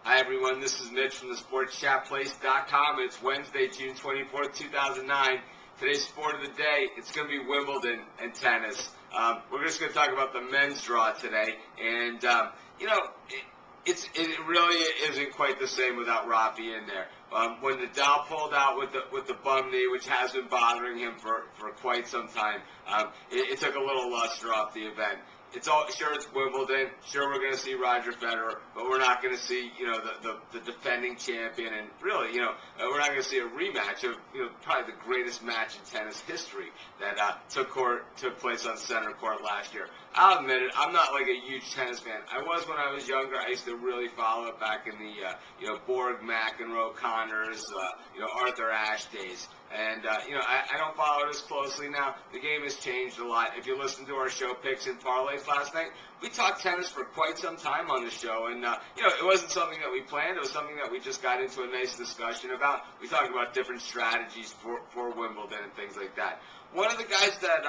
Hi everyone, this is Mitch from the SportsChatPlace.com. It's Wednesday, June 24th, 2009. Today's sport of the day, it's going to be Wimbledon and tennis. We're just going to talk about the men's draw today. And, it really isn't quite the same without Rafi in there. When Nadal pulled out with the bum knee, which has been bothering him for quite some time, it took a little luster off the event. It's Wimbledon. Sure, we're going to see Roger Federer, but we're not going to see, the defending champion, and really, we're not going to see a rematch of, probably the greatest match in tennis history that took place on center court last year. I'll admit it, I'm not like a huge tennis fan. I was when I was younger. I used to really follow it back in the, Borg, McEnroe, Connors, Arthur Ashe days. And, I don't follow it as closely now. The game has changed a lot. If you listen to our show Picks and Parlays last night, we talked tennis for quite some time on the show. And, it wasn't something that we planned. It was something that we just got into a nice discussion about. We talked about different strategies for Wimbledon and things like that. One of the guys that,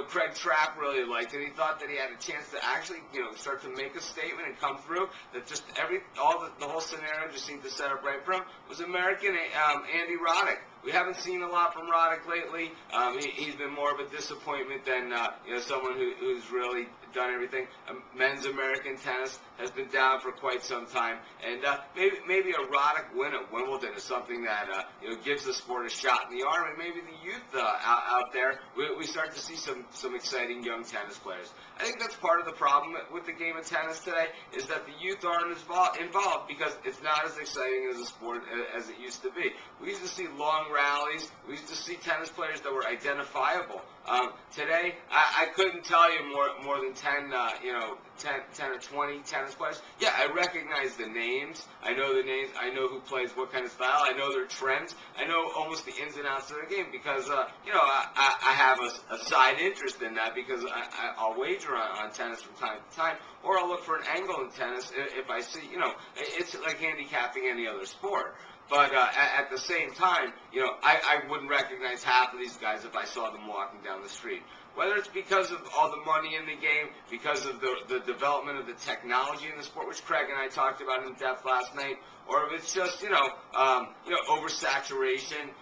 Craig Trapp really liked, and he thought that he had a chance to actually, start to make a statement and come through, that just the whole scenario just seemed to set up right for him, was American Andy Roddick. We haven't seen a lot from Roddick lately. He's been more of a disappointment than, someone who's really done everything. Men's American tennis has been down for quite some time, and maybe a Roddick win at Wimbledon is something that gives the sport a shot in the arm, and maybe the youth out there, we start to see some exciting young tennis players. I think that's part of the problem with the game of tennis today, is that the youth aren't involved because it's not as exciting as a sport as it used to be. We used to see long rallies. We used to see tennis players that were identifiable. Today, I couldn't tell you more than 10 or 20 tennis players. Yeah, I recognize the names. I know the names. I know who plays what kind of style. I know their trends. I know almost the ins and outs of the game because, I have a side interest in that because I'll wager on tennis from time to time, or I'll look for an angle in tennis if I see, it's like handicapping any other sport. But at the same time, I wouldn't recognize half of these guys if I saw them walking down the street. Whether it's because of all the money in the game, because of the development of the technology in the sport, which Craig and I talked about in depth last night, or if it's just, oversaturation,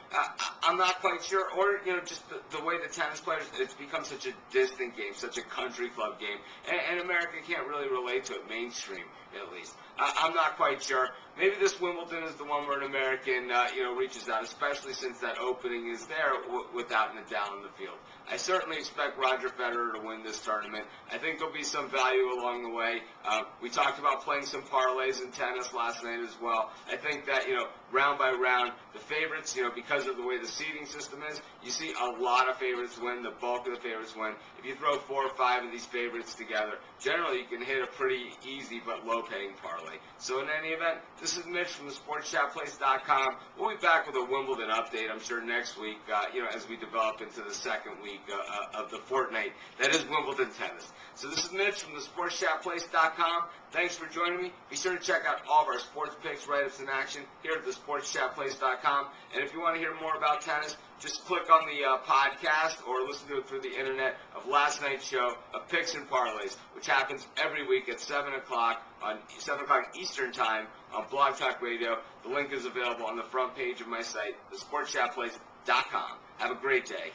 I'm not quite sure, or, just the way the tennis players, it's become such a distant game, such a country club game, and America can't really relate to it, mainstream, at least. I'm not quite sure. Maybe this Wimbledon is the one where an American, reaches out, especially since that opening is there without Nadal in the field. I certainly expect Roger Federer to win this tournament. I think there'll be some value along the way. We talked about playing some parlays in tennis last night as well. I think that, round by round, the favorites, because of the way the seeding system is, you see a lot of favorites win, the bulk of the favorites win. If you throw 4 or 5 of these favorites together, generally you can hit a pretty easy but low-paying parlay. So in any event, this is Mitch from the SportsChatPlace.com. We'll be back with a Wimbledon update, I'm sure, next week, as we develop into the second week of the fortnight that is Wimbledon tennis. So this is Mitch from the SportsChatPlace.com. Thanks for joining me. Be sure to check out all of our sports picks, write-ups, in action here at the SportsChatPlace.com. And if you want to hear more about tennis, just click on the podcast or listen to it through the internet of last night's show of Picks and Parlays, which happens every week at 7 o'clock Eastern Time on Blog Talk Radio. The link is available on the front page of my site, thesportschatplace.com. Have a great day.